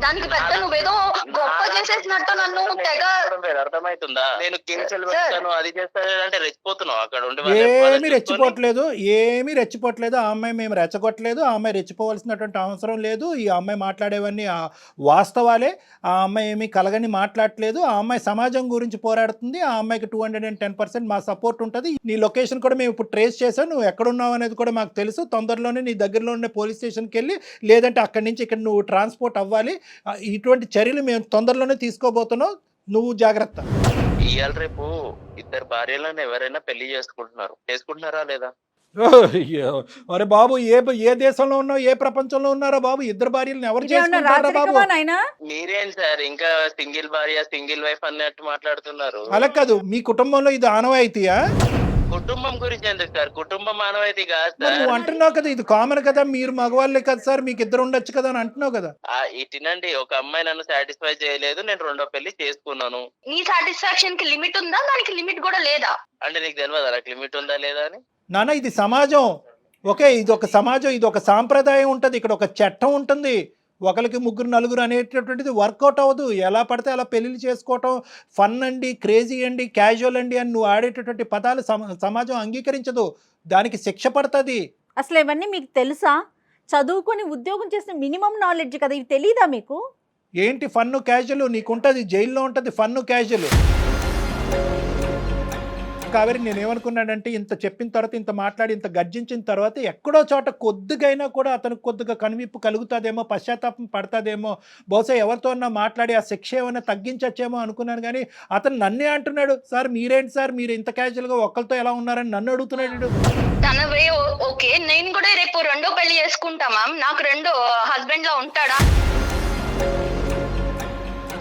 దానికి పెద్ద నువ్వేదో గొప్ప చేసేసినట్టు నన్ను తెగ అర్థమవుతుందా? నేను కేసులు పెడతాను, అది చేస్తాను అంటే రెచ్చిపోతున్నావు అక్కడ ఉండి. ఏమీ రెచ్చిపోవట్లేదు. ఆ అమ్మాయి మేము రెచ్చగొట్టలేదు. ఆ అమ్మాయి రెచ్చిపోవాల్సినటువంటి అవసరం లేదు. ఈ అమ్మాయి మాట్లాడేవన్నీ వాస్తవాలే. ఆ అమ్మాయి ఏమీ కలగని మాట్లాడట్లేదు. ఆ అమ్మాయి సమాజం గురించి పోరాడుతుంది. ఆ అమ్మాయికి 210% మా సపోర్ట్ ఉంటుంది. నీ లొకేషన్ కూడా మేము ఇప్పుడు ట్రేస్ చేసాం. నువ్వు ఎక్కడున్నావు అనేది కూడా మాకు తెలుసు. తొందరలోనే నీ దగ్గరలో ఉండే పోలీస్ స్టేషన్కి వెళ్ళి, లేదంటే అక్కడి నుంచి ఇక్కడ నువ్వు ట్రాన్స్పోర్ట్ అవ్వాలి. ఇటువంటి చర్యలు మేము తొందరలోనే తీసుకోబోతున్నాం. నువ్వు జాగ్రత్త. ఇవాళ రేపు ఇద్దరు భార్యలను ఎవరైనా పెళ్లి చేసుకుంటున్నారా లేదా? అరే బాబు, ఏ దేశంలో ఉన్నావు, ఏ ప్రపంచంలో ఉన్నారా బాబు? ఇద్దరు భార్యలను ఎవరు చేసుకుంటారా బాబు? మీరేం సార్ ఇంకా సింగిల్ భార్య సింగిల్ వైఫ్ అన్నట్టు మాట్లాడుతున్నారు? అలా కాదు, మీ కుటుంబంలో ఇది ఆనవాయితీయా? కుటుంబం గురించి ఎందుకు సార్? కుటుంబం మానవాయితీ కాదు సార్. నువ్వు అంటున్నావు కదా ఇది కామన్ కదా, మీరు మగవాళ్ళే కదా సార్, మీకు ఇద్దరు ఉండొచ్చు కదా అని అంటున్నావు కదా. ఇటునండి, ఒక అమ్మాయి నన్ను సాటిస్ఫై చేయలేదు, నేను రెండో పెళ్లి చేసుకున్నాను. నీ సాటిస్ఫాక్షన్ కి లిమిట్ ఉందా? దానికి లిమిట్ కూడా లేదా? అంటే నీకు తెలియదు నాకు లిమిట్ ఉందా లేదా అని? నాన్న, ఇది సమాజం. ఓకే, ఇది ఒక సమాజం, ఇది ఒక సాంప్రదాయం ఉంటుంది, ఇక్కడ ఒక చట్టం ఉంటుంది. ఒకరికి ముగ్గురు నలుగురు అనేటటువంటిది వర్కౌట్ అవ్వదు. ఎలా పడితే అలా పెళ్ళిళ్ళు చేసుకోవటం ఫన్ అండి, క్రేజీ అండి, క్యాజువల్ అండి అని నువ్వు ఆడేటటువంటి పదాలు సమాజం అంగీకరించదు. దానికి శిక్ష పడుతుంది. అసలు ఇవన్నీ మీకు తెలుసా? చదువుకొని ఉద్యోగం చేసిన మినిమం నాలెడ్జ్ కదా, ఇవి తెలీదా మీకు? ఏంటి ఫన్ను క్యాజువల్? నీకుంటుంది, జైల్లో ఉంటుంది ఫన్ను క్యాజువల్. కావేరి, నేనేమనుకున్నానంటే ఇంత చెప్పిన తర్వాత, ఇంత మాట్లాడి, ఇంత గర్జించిన తర్వాత ఎక్కడో చోట కొద్దిగైనా కూడా అతనికి కొద్దిగా కనువిప్పు కలుగుతుందేమో, పశ్చాత్తాపం పడతాదేమో, బహుశా ఎవరితో అన్నా మాట్లాడి ఆ శిక్ష ఏమైనా తగ్గించచ్చేమో అనుకున్నాను. కానీ అతను నన్నే అంటున్నాడు, సార్ మీరేంటి సార్, మీరు ఇంత క్యాజువల్గా ఒక్కరితో ఎలా ఉన్నారని నన్ను అడుగుతున్నాడు. తన వే ఓకే, నేను కూడా రేపు రెండో పెళ్లి చేసుకుంటా మ్యామ్. నాకు రెండో హస్బెండ్ లా ఉంటాడా?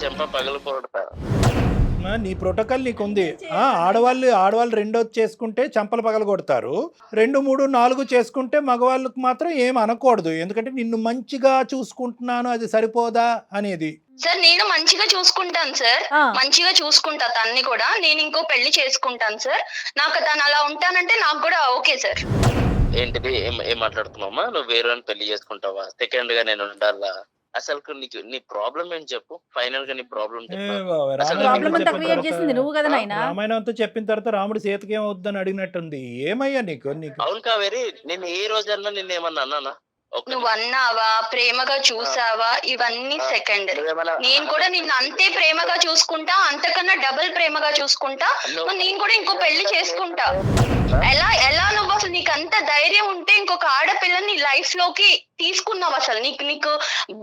చెంప పగలపోడతా. నీ ప్రోటోకాల్ నీకుంది. ఆడవాళ్ళు రెండోది చేసుకుంటే చంపలు పగల కొడతారు, 2, 3, 4 చేసుకుంటే మగవాళ్ళకి మాత్రం ఏం అనకూడదు. ఎందుకంటే నిన్ను మంచిగా చూసుకుంటున్నాను, అది సరిపోదా అనేది. సార్ నేను మంచిగా చూసుకుంటాను సార్, మంచిగా చూసుకుంటా తన్ని కూడా. నేను ఇంకో పెళ్లి చేసుకుంటాను సార్. నాకు తను అలా ఉంటానంటే నాకు కూడా ఓకే సార్. ఏంటిది? ఏం మాట్లాడుతున్నావమ్మా? నువ్వు వేరే పెళ్లి చేసుకుంటావా? సెకండ్ గా నేను ఉండాలా? అసలు నీ ప్రాబ్లం ఏంటి చెప్పు. ఫైనల్ గా నీ ప్రాబ్లం రామాయణంతో చెప్పిన తర్వాత రాముడు సీతకి ఏమవుద్దని అడిగినట్టుంది. ఏమయ్యా నీకు? అవును కావేరి, నేను ఏ రోజన్నా నిన్నేమన్నా అన్నానా? నువ్వు అన్నావా, ప్రేమగా చూసావా, ఇవన్నీ సెకండ్. నేను కూడా నిన్ను అంతే ప్రేమగా చూసుకుంటా, అంతకన్నా డబుల్ ప్రేమగా చూసుకుంటా. నేను కూడా ఇంకో పెళ్లి చేసుకుంటా. ఎలా నువ్వు అసలు నీకు అంత ధైర్యం ఉంటే ఇంకొక ఆడపిల్లని లైఫ్ లోకి తీసుకున్నావు? అసలు నీకు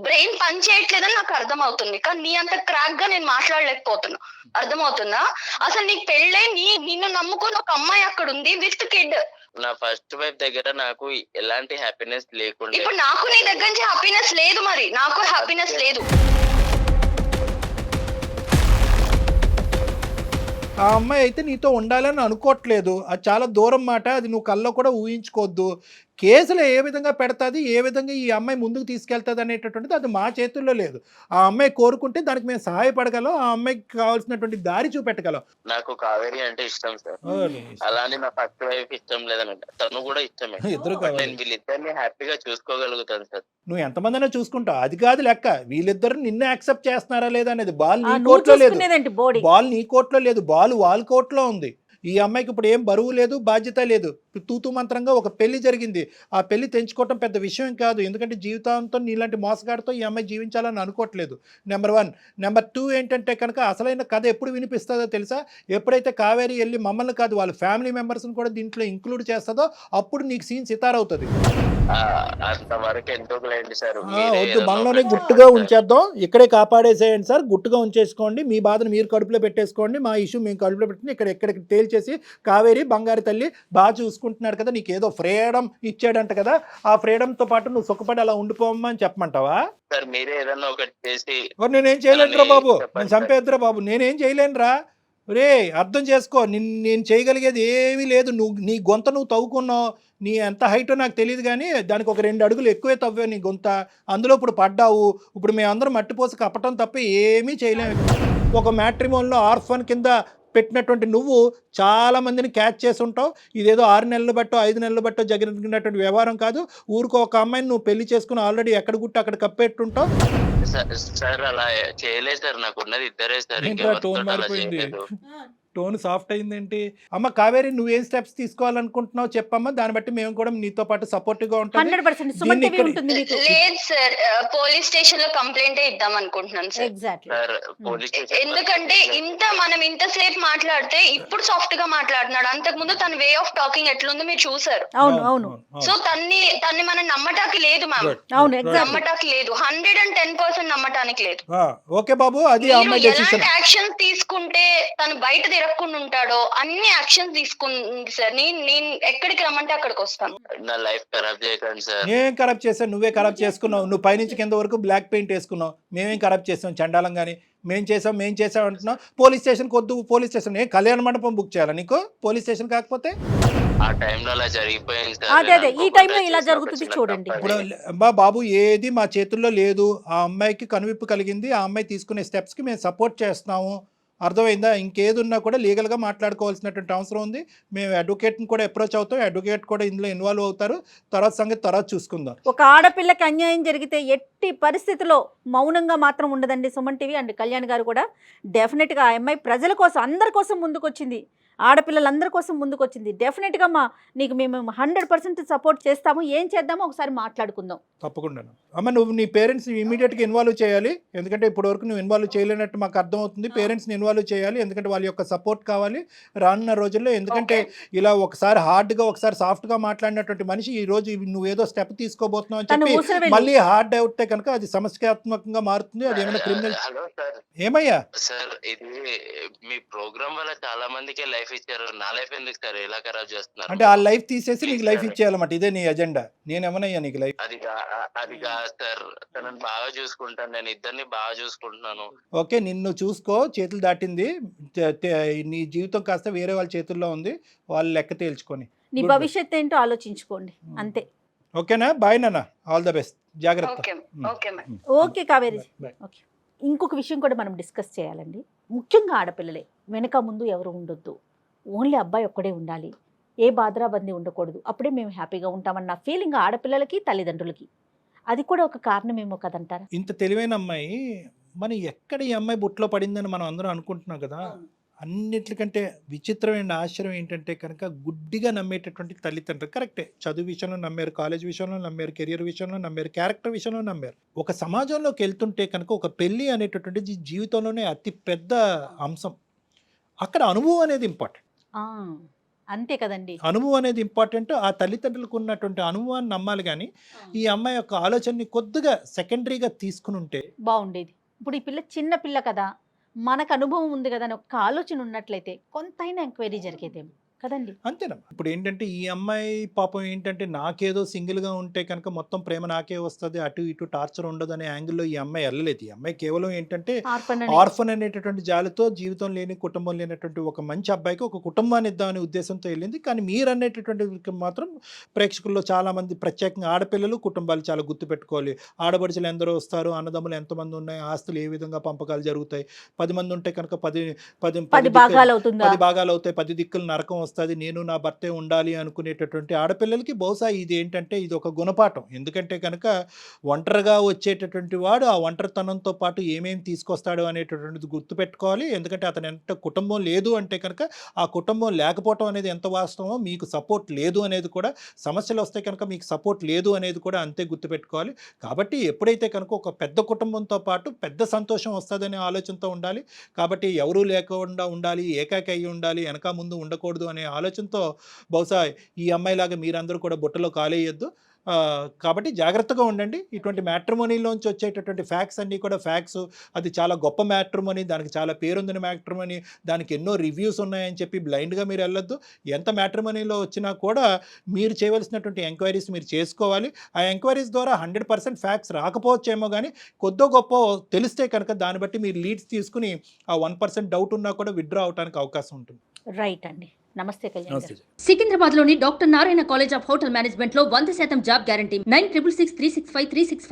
బ్రెయిన్ పని చేయట్లేదని నాకు అర్థమవుతుంది. కానీ నీ అంత క్రాక్ గా నేను మాట్లాడలేకపోతున్నా, అర్థమవుతుందా? అసలు నీకు పెళ్ళే, నిన్ను నమ్ముకుని ఒక అమ్మాయి అక్కడ ఉంది విత్ కిడ్. నా ఫస్ట్ వైఫ్ దగ్గర నాకు ఎలాంటి హ్యాపీనెస్ లేకుండా, ఇప్పుడు నాకు నీ దగ్గర నుంచి హ్యాపీనెస్ లేదు. మరి నాకు హ్యాపీనెస్ లేదు. ఆ అమ్మాయి అయితే నీతో ఉండాలని అనుకోవట్లేదు. అది చాలా దూరం మాట, అది నువ్వు కల్లో కూడా ఊహించుకోవద్దు. కేసులు ఏ విధంగా పెడతాది, ఏ విధంగా ఈ అమ్మాయి ముందుకు తీసుకెళ్తుంది అనేటటువంటిది అది మా చేతుల్లో లేదు. ఆ అమ్మాయి కోరుకుంటే దానికి మేము సహాయపడగలం, ఆ అమ్మాయికి కావాల్సినటువంటి దారి చూపెట్టగలం. నాకు కావేరి అంటే ఇష్టం సార్. అలానే నా ఫస్ట్ వైఫ్ ఇష్టం లేదనంట, తను కూడా ఇష్టమే. ఇద్దరు బట్ కావాలి. నేను వీళ్ళిద్దరిని హ్యాపీగా చూసుకోగలుగుతాను సార్. నువ్వు ఎంతమందినో చూసుకుంటావు, అది కాదు లెక్క. వీళ్ళిద్దరు నిన్ను యాక్సెప్ట్ చేస్తున్నారా లేదా అనేది. బాల్ నీ నువ్వు కోర్టులో లేదు, చూసుకునేదేంటి బోడీ? బాల్ నీ కోర్టులో లేదు, బాల్ వాళ్ళ కోర్టులో ఉంది. ఈ అమ్మాయికి ఇప్పుడు ఏం బరువు లేదు, బాధ్యత లేదు. తూతూ మంత్రంగా ఒక పెళ్లి జరిగింది. ఆ పెళ్లి తెంచుకోవటం పెద్ద విషయం కాదు, ఎందుకంటే జీవితాంతం నీలాంటి మోసగాడితో ఈ అమ్మాయి జీవించాలని అనుకోవట్లేదు. నెంబర్ 1. నెంబర్ 2 ఏంటంటే కనుక అసలైన కథ ఎప్పుడు వినిపిస్తుందో తెలుసా? ఎప్పుడైతే కావేరి వెళ్ళి మమ్మల్ని కాదు వాళ్ళ ఫ్యామిలీ మెంబర్స్ని కూడా దీంట్లో ఇంక్లూడ్ చేస్తుందో అప్పుడు నీకు సీన్ సితారవుతుంది. అంతవరకు ఎందుకు లేండి సార్. వద్దు, మనలోనే గుట్టుగా ఉంచేద్దాం, ఇక్కడే కాపాడేసేయండి సార్, గుట్టుగా ఉంచేసుకోండి. మీ బాధను మీరు కడుపులో పెట్టేసుకోండి, మా ఇష్యూ మేము కడుపులో పెట్టుకుని ఎక్కడికి తేల్చేసి కావేరి బంగారు తల్లి బాగా చూసుకుంటున్నాడు కదా, నీకు ఏదో ఫ్రీడమ్ ఇచ్చాడంట కదా, ఆ ఫ్రీడమ్తో పాటు నువ్వు సుఖపడి అలా ఉండిపోమ్మా అని చెప్పమంటావా? సార్ మీరే ఏదన్నా ఒకటి చేసి. నేనేం చేయలేనురా బాబు, నేను చంపేద్దురా బాబు, నేనేం చేయలేనురా. రే అర్థం చేసుకో, నేను చేయగలిగేది ఏమీ లేదు. నీ గొంత నువ్వు తవ్వుకున్నావు, నీ ఎంత హైటో నాకు తెలియదు కానీ దానికి ఒక 2 అడుగులు ఎక్కువే తవ్వావు నీ గొంత. అందులో ఇప్పుడు పడ్డావు, ఇప్పుడు మేమందరం మట్టిపోసి కప్పటం తప్ప ఏమీ చేయలేము. ఒక మ్యాట్రిమోన్లో ఆర్ఫన్ కింద పెట్టినటువంటి నువ్వు చాలా మందిని క్యాచ్ చేసి ఉంటావు. ఇదేదో 6 నెలలు బట్టో 5 నెలలు బట్టో జరిగినటువంటి వ్యవహారం కాదు. ఊరికో ఒక అమ్మాయిని నువ్వు పెళ్లి చేసుకుని ఆల్రెడీ ఎక్కడ గుట్టు అక్కడ కప్పెట్టుంటావు. సార్ అలా చేయలేదు సార్, నాకు ఉన్నది ఇద్దరే సార్. టోన్ మారిపోయింది, టోన్ సాఫ్ట్ అయిందేంటి? అమ్మ కావేరి, నువ్వేం స్టెప్స్ తీసుకోవాలనుకుంటున్నావు చెప్పమ్మా, దాన్ని బట్టి మేము కూడా నీతో పాటు సపోర్టివ్ గా ఉంటాం. 100% సుమన్ టీవీ ఉంటుంది మీకు. లేదు సార్, పోలీస్ స్టేషన్ లో కంప్లైంట్ ఇద్దాం అనుకుంటున్నాను sir. Exactly. Sir police station ఎందుకంటే మనం ఇంతసేపు మాట్లాడితే ఇప్పుడు సాఫ్ట్ గా మాట్లాడుతున్నాడు, అంతకు ముందు తన వే ఆఫ్ టాకింగ్ ఎట్లుందో మీరు చూసారు. అవును అవును. సో తన్ని మనం నమ్మటానికి లేదు మ్యామ్, అవును ఎగ్జాక్ట్లీ. నమ్మటానికి లేదు, 110% నమ్మటానికి లేదు. ఓకే బాబు, అది అమ్మాయి మీరు డెసిషన్. ఎలాంటి యాక్షన్స్ తీసుకుంటే తను బయట తిరగకుండా ఉంటాడో అన్ని యాక్షన్స్ తీసుకుంది సార్. నేను ఎక్కడికి రమ్మంటే అక్కడికి వస్తాను. నా లైఫ్ ఖరాబ్ చేయకండి సార్. నేనేం ఖరాబ్ చేశాను? నువ్వే ఖరాబ్ చేసుకున్నావు. నువ్వు పైనుంచి కింద వరకు బ్లాక్ పెయింట్ వేసుకున్నావు. మేమేం ఖరాబ్ చేసాం చండాలం కానీ? మేం చేసాం అంటున్నావు. పోలీస్ స్టేషన్కి వద్దు, పోలీస్ స్టేషన్ కళ్యాణ మండపం బుక్ చేయాలా నీకు? పోలీస్ స్టేషన్ కాకపోతే ఆ టైంలో అలా జరిగిపోయింది సార్. అదే ఈ టైంలో ఇలా జరుగుతుంది చూడండి. ఇప్పుడు బాబు ఏది మా చేతుల్లో లేదు. ఆ అమ్మాయికి కనువిప్పు కలిగింది, ఆ అమ్మాయి తీసుకునే స్టెప్స్కి మేము సపోర్ట్ చేస్తున్నాము. అర్థమైందా? ఇంకేది ఉన్నా కూడా లీగల్గా మాట్లాడుకోవాల్సినటువంటి అవసరం ఉంది. మేము అడ్వకేట్ని కూడా అప్రోచ్ అవుతాం, అడ్వకేట్ కూడా ఇందులో ఇన్వాల్వ్ అవుతారు. తర్వాత సంగతి తర్వాత చూసుకుందాం. ఒక ఆడపిల్లకి అన్యాయం జరిగితే ఎట్టి పరిస్థితిలో మౌనంగా మాత్రం ఉండదండి సుమన్ టీవీ. అండ్ కళ్యాణ్ గారు కూడా డెఫినెట్గా ఆ అమ్మాయి ప్రజల కోసం, అందరి కోసం ముందుకొచ్చింది, ఆడపిల్లలందరి కోసం ముందుకొచ్చింది. డెఫినెట్గా నీకు మేము 100% సపోర్ట్ చేస్తాము. ఏం చేద్దామో ఒకసారి మాట్లాడుకుందాం. తప్పకుండా అమ్మ, నువ్వు నీ పేరెంట్స్ని ఇమీడియట్గా ఇన్వాల్వ్ చేయాలి. ఎందుకంటే ఇప్పటివరకు నువ్వు ఇన్వాల్వ్ చేయలేనట్టు మాకు అర్థమవుతుంది. పేరెంట్స్ని ఇన్వాల్వ్ చేయాలి, ఎందుకంటే వాళ్ళ యొక్క సపోర్ట్ కావాలి రానున్న రోజుల్లో. ఎందుకంటే ఇలా ఒకసారి హార్డ్గా ఒకసారి సాఫ్ట్గా మాట్లాడినటువంటి మనిషి ఈ రోజు నువ్వేదో స్టెప్ తీసుకోబోతున్నావు అని చెప్పి మళ్ళీ హార్డ్ అవుతే కనుక అది సమస్యాత్మకంగా మారుతుంది. అది ఏమైనా క్రిమినల్. Hello sir. ఏమయ్యా సార్ ఇది మీ ప్రోగ్రామ్ వల్ల చాలా మందికి లైఫ్ ఇచ్చారు, నా లైఫ్ ఎందుకు సార్ ఇలా ఖరాబ్ చేస్తున్నారు? అంటే ఆ లైఫ్ తీసేసి నీకు లైఫ్ ఇచ్చేయాలన్నమాట, ఇదే నీ ఎజెండా. నేనేమనయ్యా నీకు లైఫ్? అది కాదు సార్, తనని బాగా చూసుకుంటాను, నేను ఇద్దరిని బాగా చూసుకుంటున్నాను. ఓకే, నిన్ను చూసుకో, చేతులు దాటింది, నీ జీవితం కాస్త వేరే వాళ్ళ చేతుల్లో ఉంది, వాళ్ళు లెక్క తేల్చుకొని నీ భవిష్యత్ ఏంటో ఆలోచించుకోండి అంతే. ఓకేనా? బాయ్ నాన్న, ఆల్ ద బెస్ట్, జాగ్రత్త. ఓకే కావేరి. ఓకే, ఇంకొక విషయం కూడా మనం డిస్కస్ చేయాలండి. ముఖ్యంగా ఆడపిల్లలే, వెనక ముందు ఎవరు ఉండొద్దు, ఓన్లీ అబ్బాయి ఒక్కడే ఉండాలి, ఏ బాధరాబందీ ఉండకూడదు, అప్పుడే మేము హ్యాపీగా ఉంటామన్న ఫీలింగ్ ఆడపిల్లలకి తల్లిదండ్రులకి. అది కూడా ఒక కారణమేమో కదంటారా? ఇంత తెలివైన అమ్మాయి మనం ఎక్కడ ఈ అమ్మాయి బుట్లో పడిందని మనం అందరం అనుకుంటున్నాం కదా. అన్నిటికంటే విచిత్రమైన ఆశ్చర్యం ఏంటంటే కనుక గుడ్డిగా నమ్మేటటువంటి తల్లిదండ్రులు. కరెక్టే, చదువు విషయంలో నమ్మారు, కాలేజ్ విషయంలో నమ్మారు, కెరియర్ విషయంలో నమ్మారు, క్యారెక్టర్ విషయంలో నమ్మారు. ఒక సమాజంలోకి వెళ్తుంటే కనుక ఒక పెళ్ళి అనేటటువంటి జీవితంలోనే అతి పెద్ద అంశం. అక్కడ అనుభవం అనేది ఇంపార్టెంట్. అంతే కదండి, అనుభవం అనేది ఇంపార్టెంట్. ఆ తల్లిదండ్రులకు ఉన్నటువంటి అనుభవాన్ని నమ్మాలి కానీ ఈ అమ్మాయి యొక్క ఆలోచనని కొద్దిగా సెకండరీగా తీసుకుని ఉంటే బాగుండేది. ఇప్పుడు ఈ పిల్ల చిన్న పిల్ల కదా, మనకు అనుభవం ఉంది కదా అని ఒక ఆలోచన ఉన్నట్లయితే కొంతైనా ఎంక్వైరీ జరిగేదేమో. కదండి. అంతేనమ్మా. ఇప్పుడు ఏంటంటే ఈ అమ్మాయి పాపం ఏంటంటే నాకేదో సింగిల్గా ఉంటే కనుక మొత్తం ప్రేమ నాకే వస్తుంది, అటు ఇటు టార్చర్ ఉండదు అనే యాంగిల్లో ఈ అమ్మాయి వెళ్ళలేదు. ఈ అమ్మాయి కేవలం ఏంటంటే ఆర్ఫన్ అనేటటువంటి జాలితో జీవితం లేని కుటుంబం లేనటువంటి ఒక మంచి అబ్బాయికి ఒక కుటుంబాన్ని ఇద్దామనే ఉద్దేశంతో వెళ్ళింది. కానీ మీరు అనేటటువంటి మాత్రం ప్రేక్షకుల్లో చాలామంది ప్రత్యేకంగా ఆడపిల్లలు కుటుంబాలు చాలా గుర్తుపెట్టుకోవాలి. ఆడపడుచులు ఎందరో వస్తారు, అన్నదమ్ములు ఎంతమంది ఉన్నాయి, ఆస్తులు ఏ విధంగా పంపకాలు జరుగుతాయి, 10 మంది ఉంటే కనుక 10 భాగాలు అవుతుందా, 10 భాగాలు అవుతాయి, 10 దిక్కులు నరకం వస్తుంది, నేను నా భర్తే ఉండాలి అనుకునేటటువంటి ఆడపిల్లలకి బహుశా ఇది ఏంటంటే ఇది ఒక గుణపాఠం. ఎందుకంటే కనుక ఒంటరిగా వచ్చేటటువంటి వాడు ఆ ఒంటరితనంతో పాటు ఏమేమి తీసుకొస్తాడు అనేటటువంటిది గుర్తుపెట్టుకోవాలి. ఎందుకంటే అతను ఎంత కుటుంబం లేదు అంటే కనుక ఆ కుటుంబం లేకపోవటం అనేది ఎంత వాస్తవమో, మీకు సపోర్ట్ లేదు అనేది కూడా, సమస్యలు వస్తే కనుక మీకు సపోర్ట్ లేదు అనేది కూడా అంతే గుర్తుపెట్టుకోవాలి. కాబట్టి ఎప్పుడైతే కనుక ఒక పెద్ద కుటుంబంతో పాటు పెద్ద సంతోషం వస్తుందనే ఆలోచనతో ఉండాలి. కాబట్టి ఎవరూ లేకుండా ఉండాలి, ఏకాకి అయ్యి ఉండాలి, వెనక ముందు ఉండకూడదు అనే ఆలోచనతో బహుశా ఈ అమ్మాయిలాగా మీరందరూ కూడా బుట్టలో కాలేయొద్దు. కాబట్టి జాగ్రత్తగా ఉండండి. ఇటువంటి మ్యాట్రిమోనీలోంచి వచ్చేటటువంటి ఫ్యాక్ట్స్ అన్నీ కూడా ఫ్యాక్ట్స్, అది చాలా గొప్ప మ్యాట్రిమోనీ, దానికి చాలా పేరుందని మ్యాట్రిమోనీ, దానికి ఎన్నో రివ్యూస్ ఉన్నాయని చెప్పి బ్లైండ్గా మీరు వెళ్ళొద్దు. ఎంత మ్యాట్రిమోనీలో వచ్చినా కూడా మీరు చేయవలసినటువంటి ఎంక్వైరీస్ మీరు చేసుకోవాలి. ఆ ఎంక్వైరీస్ ద్వారా 100% ఫ్యాక్ట్స్ రాకపోవచ్చేమో, కానీ కొద్దో గొప్ప తెలిస్తే కనుక దాన్ని బట్టి మీరు లీడ్స్ తీసుకుని ఆ 1% డౌట్ ఉన్నా కూడా విత్డ్రా అవడానికి అవకాశం ఉంటుంది. రైట్ అండి. నమస్తే కళ్యాణ్ గారు. నమస్తే. సికింద్రాబాద్ లోని doctor Narayana college of hotel management లో 100% జాబ్ గ్యారంటీ. 9663653653